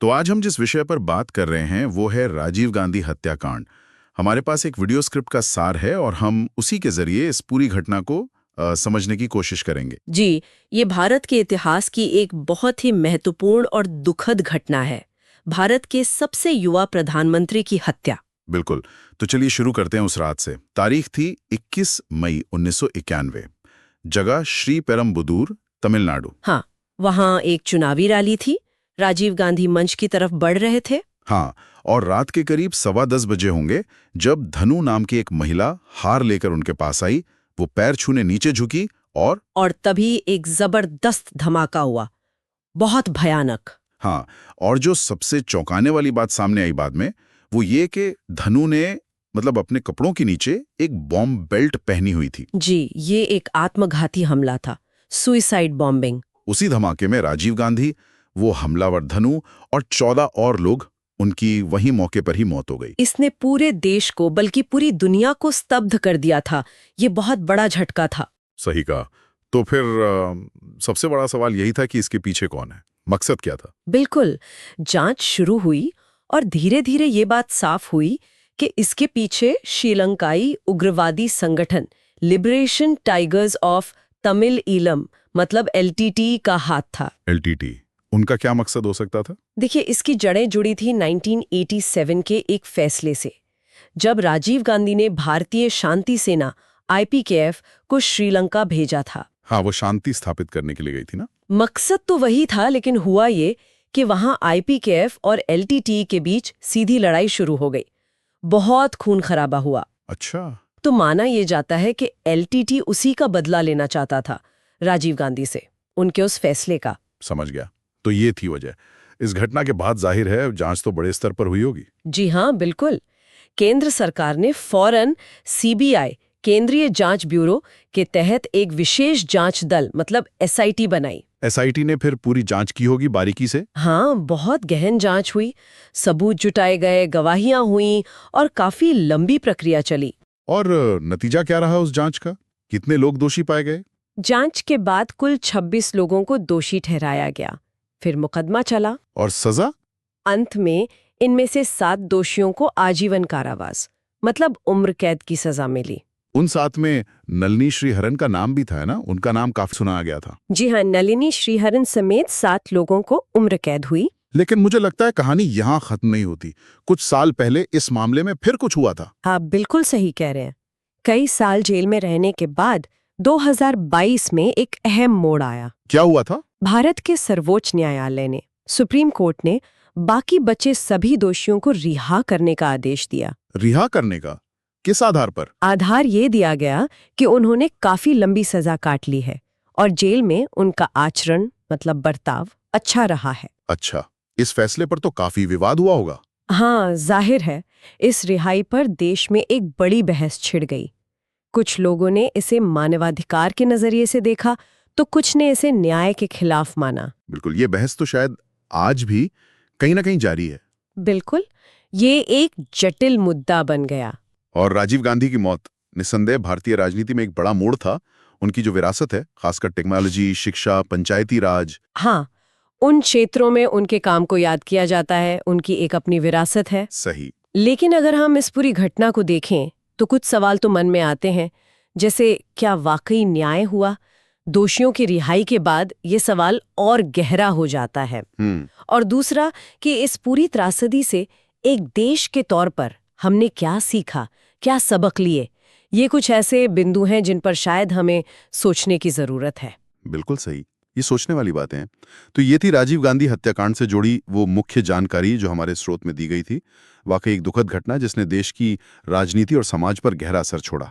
तो आज हम जिस विषय पर बात कर रहे हैं वो है राजीव गांधी हत्याकांड। हमारे पास एक वीडियो स्क्रिप्ट का सार है और हम उसी के जरिए इस पूरी घटना को समझने की कोशिश करेंगे। जी, ये भारत के इतिहास की एक बहुत ही महत्वपूर्ण और दुखद घटना है। भारत के सबसे युवा प्रधानमंत्री की हत्या। बिल्कुल। तो चलिए शुरू करते हैं उस रात से। तारीख थी 21 मई 1991। जगह श्री पेरम्बुदूर, तमिलनाडु। हाँ, वहाँ एक चुनावी रैली थी। राजीव गांधी मंच की तरफ बढ़ रहे थे। हाँ, और रात के करीब 10:15 बजे होंगे जब धनु नाम की एक महिला हार लेकर उनके पास आई। वो पैर छूने नीचे झुकी और तभी एक जबरदस्त धमाका हुआ, बहुत भयानक। हाँ, और जो सबसे चौंकाने वाली बात सामने आई बाद में, वो ये कि धनु ने अपने कपड़ों के नीचे एक बॉम्ब बेल्ट पहनी हुई थी। जी, ये एक आत्मघाती हमला था, सुइसाइड बॉम्बिंग। उसी धमाके में राजीव गांधी, वो हमलावर धनु और 14 और लोग, उनकी वहीं मौके पर ही मौत हो गई। इसने पूरे देश को बल्कि पूरी दुनिया को स्तब्ध कर दिया था। ये बहुत बड़ा झटका था। सही कहा। तो फिर सबसे बड़ा सवाल यही था कि इसके पीछे कौन है, मकसद क्या था? बिल्कुल, जांच शुरू हुई और धीरे धीरे ये बात साफ हुई कि इसके पीछे श्रीलंकाई उग्रवादी संगठन liberation tigers of Tamil Eelam मतलब एलटीटी का हाथ था। एलटीटी, उनका क्या मकसद हो सकता था? देखिए, इसकी जड़ें जुड़ी थी 1987 के एक फैसले से, जब राजीव गांधी ने भारतीय शांति सेना आईपीकेएफ को श्रीलंका भेजा था। हाँ, वो शांति स्थापित करने के लिए गई थी ना। मकसद तो वही था, लेकिन हुआ ये कि वहां आईपीकेएफ और एलटीटी के बीच सीधी लड़ाई शुरू हो गई। बहुत खून खराबा हुआ। अच्छा। तो माना यह जाता है कि एलटीटी उसी का बदला लेना चाहता था राजीव गांधी से, उनके उस फैसले का। समझ गया। तो ये थी वजह। इस घटना के बाद जाहिर है जांच तो बड़े स्तर पर हुई होगी। जी हाँ, बिल्कुल। केंद्र सरकार ने फौरन सीबीआई, केंद्रीय जांच ब्यूरो के तहत एक विशेष जांच दल एसआईटी बनाई। एसआईटी ने फिर पूरी जांच की होगी बारीकी से? हाँ, बहुत गहन जांच हुई, सबूत जुटाए गए, गवाहियां हुई और काफी लंबी प्रक्रिया चली। और नतीजा क्या रहा उस जांच का? कितने लोग दोषी पाए गए? जांच के बाद कुल 26 लोगों को दोषी ठहराया गया। फिर मुकदमा चला। और सजा? अंत में इनमें से 7 दोषियों को आजीवन कारावास उम्र कैद की सजा मिली। उन 7 में नलिनी श्रीहरन का नाम भी था, ना? उनका नाम काफी सुना गया था। जी हाँ, नलिनी श्रीहरन समेत 7 लोगों को उम्र कैद हुई। लेकिन मुझे लगता है कहानी यहाँ खत्म नहीं होती। कुछ साल पहले इस मामले में फिर कुछ हुआ था। आप बिल्कुल सही कह रहे हैं। कई साल जेल में रहने के बाद 2022 में एक अहम मोड़ आया। क्या हुआ था? भारत के सर्वोच्च न्यायालय ने, सुप्रीम कोर्ट ने बाकी बचे सभी दोषियों को रिहा करने का आदेश दिया। रिहा करने का? किस आधार पर? आधार ये दिया गया कि उन्होंने काफी लंबी सजा काट ली है और जेल में उनका आचरण बर्ताव अच्छा रहा है। अच्छा, इस फैसले पर तो काफी विवाद हुआ होगा। हाँ, जाहिर है इस रिहाई पर देश में एक बड़ी बहस छिड़ गई। कुछ लोगों ने इसे मानवाधिकार के नजरिए से देखा, तो कुछ ने इसे न्याय के खिलाफ माना। बिल्कुल, ये बहस तो शायद आज भी कहीं ना कहीं जारी है। बिल्कुल, ये एक जटिल मुद्दा बन गया। और राजीव गांधी की मौत निस्संदेह भारतीय राजनीति में एक बड़ा मोड़ था। उनकी जो विरासत है, खासकर टेक्नोलॉजी, शिक्षा, पंचायती राज। हाँ, उन क्षेत्रों में उनके काम को याद किया जाता है, उनकी एक अपनी विरासत है। सही। लेकिन अगर हम इस पूरी घटना को देखें तो कुछ सवाल तो मन में आते हैं, जैसे क्या वाकई न्याय हुआ? दोषियों की रिहाई के बाद ये सवाल और गहरा हो जाता है। और दूसरा कि इस पूरी त्रासदी से एक देश के तौर पर हमने क्या सीखा, क्या सबक लिए? ये कुछ ऐसे बिंदु हैं जिन पर शायद हमें सोचने की जरूरत है। बिल्कुल सही, ये सोचने वाली बातें हैं। तो ये थी राजीव गांधी हत्याकांड से जुड़ी वो मुख्य जानकारी जो हमारे स्रोत में दी गई थी। वाकई एक दुखद घटना जिसने देश की राजनीति और समाज पर गहरा असर छोड़ा।